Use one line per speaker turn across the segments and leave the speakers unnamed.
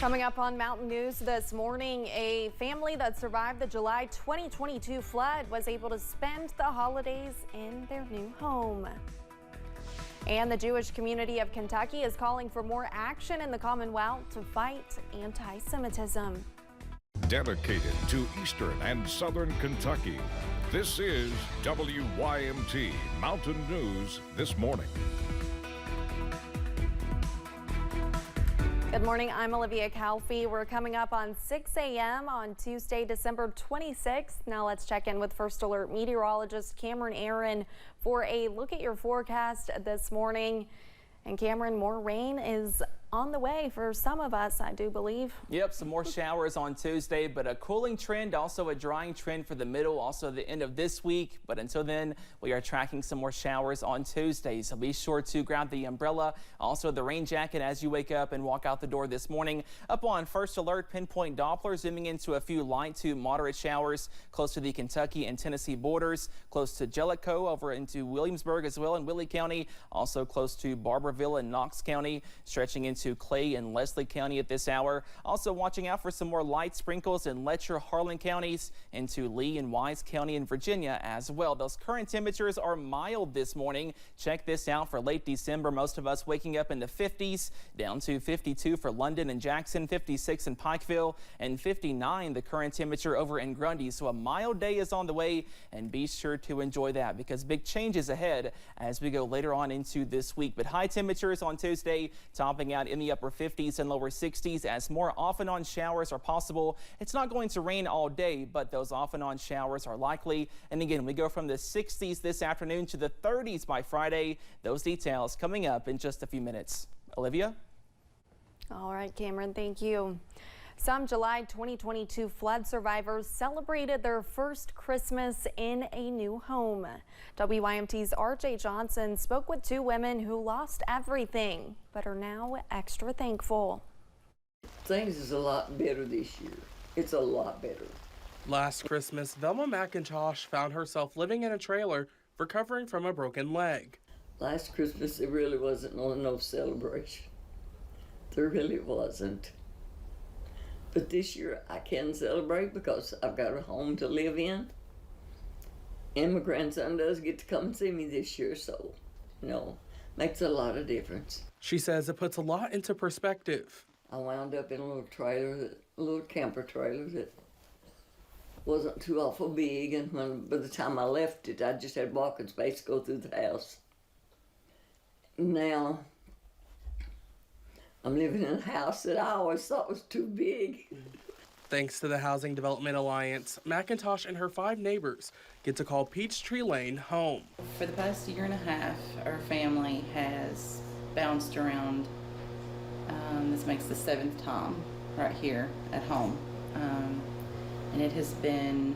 Coming up on Mountain News this morning, a family that survived the July 2022 flood was able to spend the holidays in their new home. And the Jewish community of Kentucky is calling for more action in the Commonwealth to fight anti-Semitism.
Dedicated to Eastern and Southern Kentucky, this is WYMT Mountain News this morning.
Good morning, I'm Olivia Calfee. We're coming up on 6 a.m. on Tuesday, December 26th. Now let's check in with First Alert meteorologist Cameron Aaron for a look at your forecast this morning. And Cameron, more rain is on the way for some of us, I do believe. Yep, some more showers on Tuesday, but a cooling trend, also a drying trend for the middle, also the end of this week. But until then, we are tracking some more showers on Tuesday. So be sure to grab the umbrella, also the rain jacket as you wake up and walk out the door this morning. Up on First Alert, pinpoint Doppler zooming into a few light to moderate showers close to the Kentucky and Tennessee borders, close to Jellicoe over into Williamsburg as well in Willie County, also close to Barberville and Knox County, stretching into Clay and Leslie County at this hour. Also watching out for some more light sprinkles in Letcher, Harlan counties, into Lee and Wise County in Virginia as well. Those current temperatures are mild this morning. Check this out for late December. Most of us waking up in the 50s, down to 52 for London and Jackson, 56 in Pikeville, and 59 the current temperature over in Grundy. So a mild day is on the way, and be sure to enjoy that because big changes ahead as we go later on into this week. But high temperatures on Tuesday topping out in the upper 50s and lower 60s as more off and on showers are possible. It's not going to rain all day, but those off and on showers are likely. And again, we go from the 60s this afternoon to the 30s by Friday. Those details coming up in just a few minutes. Olivia? All right, Cameron, thank you. Some July 2022 flood survivors celebrated their first Christmas in a new home. WYMT's RJ Johnson spoke with two women who lost everything, but are now extra thankful.
Things is a lot better this year. It's a lot better.
Last Christmas, Velma McIntosh found herself living in a trailer recovering from a broken leg.
Last Christmas, there really wasn't no celebration. There really wasn't. But this year I can celebrate because I've got a home to live in. And my grandson does get to come and see me this year, so, makes a lot of difference.
She says it puts a lot into perspective.
I wound up in a little trailer, a little camper trailer that wasn't too awful big, and by the time I left it, I just had walking space to go through the house. Now, I'm living in a house that I always thought was too big.
Thanks to the Housing Development Alliance, McIntosh and her 5 neighbors get to call Peachtree Lane home.
For the past year and a half, our family has bounced around. This makes the 7th time right here at home. And it's been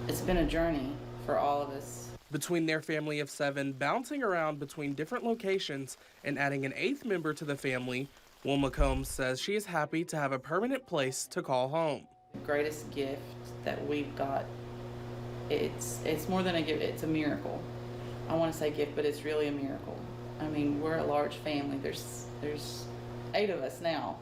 a journey for all of us.
Between their family of 7, bouncing around between different locations and adding an 8th member to the family, Wilma Combs says she is happy to have a permanent place to call home.
The greatest gift that we've got, it's more than a gift, it's a miracle. I want to say gift, but it's really a miracle. I mean, we're a large family. There's 8 of us now.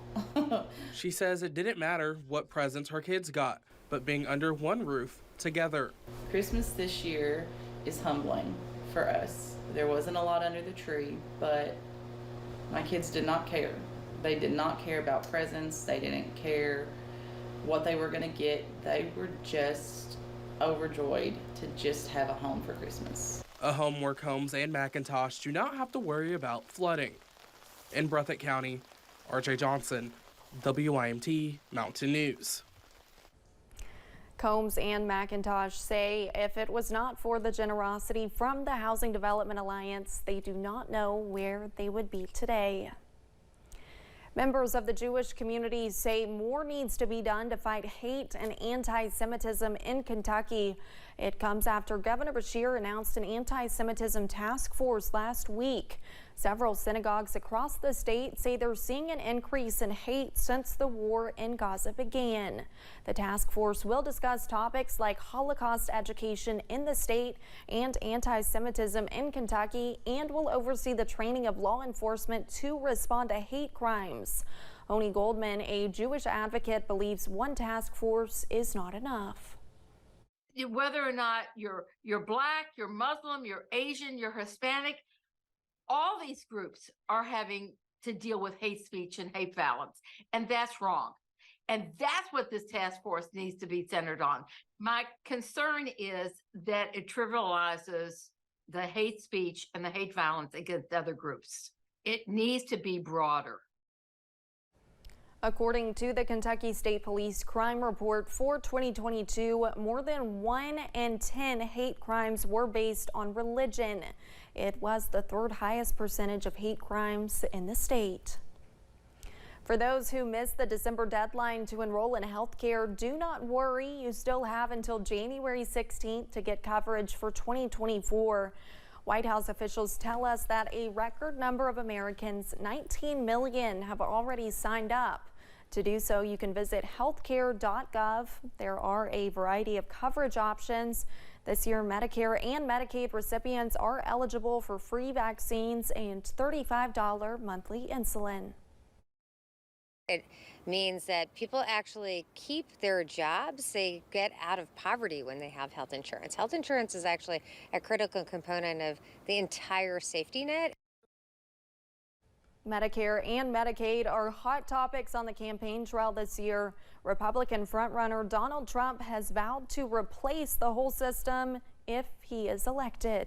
She says it didn't matter what presents her kids got, but being under one roof together.
Christmas this year is humbling for us. There wasn't a lot under the tree, but my kids did not care. They did not care about presents. They didn't care what they were going to get. They were just overjoyed to just have a home for Christmas.
A home where Combs and McIntosh do not have to worry about flooding. In Breathitt County, RJ Johnson, WYMT Mountain News.
Combs and McIntosh say if it was not for the generosity from the Housing Development Alliance, they do not know where they would be today. Members of the Jewish community say more needs to be done to fight hate and anti-Semitism in Kentucky. It comes after Governor Beshear announced an anti-Semitism task force last week. Several synagogues across the state say they're seeing an increase in hate since the war in Gaza began. The task force will discuss topics like Holocaust education in the state and anti-Semitism in Kentucky, and will oversee the training of law enforcement to respond to hate crimes. Oni Goldman, a Jewish advocate, believes one task force is not enough.
Whether or not you're Black, you're Muslim, you're Asian, you're Hispanic, all these groups are having to deal with hate speech and hate violence, and that's wrong. And that's what this task force needs to be centered on. My concern is that it trivializes the hate speech and the hate violence against other groups. It needs to be broader.
According to the Kentucky State Police crime report for 2022, more than 1 in 10 hate crimes were based on religion. It was the third highest percentage of hate crimes in the state. For those who missed the December deadline to enroll in healthcare, do not worry. You still have until January 16th to get coverage for 2024. White House officials tell us that a record number of Americans, 19 million, have already signed up. To do so, you can visit healthcare.gov. There are a variety of coverage options. This year, Medicare and Medicaid recipients are eligible for free vaccines and $35 monthly insulin.
It means that people actually keep their jobs. They get out of poverty when they have health insurance. Health insurance is actually a critical component of the entire safety net.
Medicare and Medicaid are hot topics on the campaign trail this year. Republican frontrunner Donald Trump has vowed to replace the whole system if he is elected.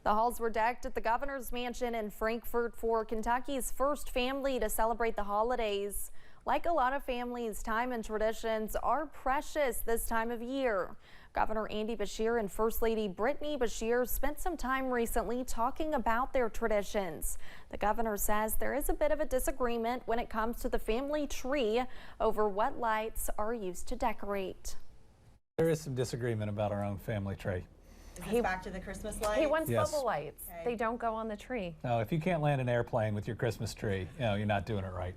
The halls were decked at the governor's mansion in Frankfort for Kentucky's first family to celebrate the holidays. Like a lot of families, time and traditions are precious this time of year. Governor Andy Beshear and First Lady Brittany Beshear spent some time recently talking about their traditions. The governor says there is a bit of a disagreement when it comes to the family tree over what lights are used to decorate.
There is some disagreement about our own family tree.
Is this back to the Christmas lights?
He wants
Yes.
bubble lights.
Okay.
They don't go on the tree.
No, if you can't land an airplane with your Christmas tree, you're not doing it right.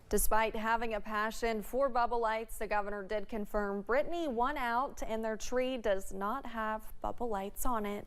Despite having a passion for bubble lights, the governor did confirm Brittany won out and their tree does not have bubble lights on it.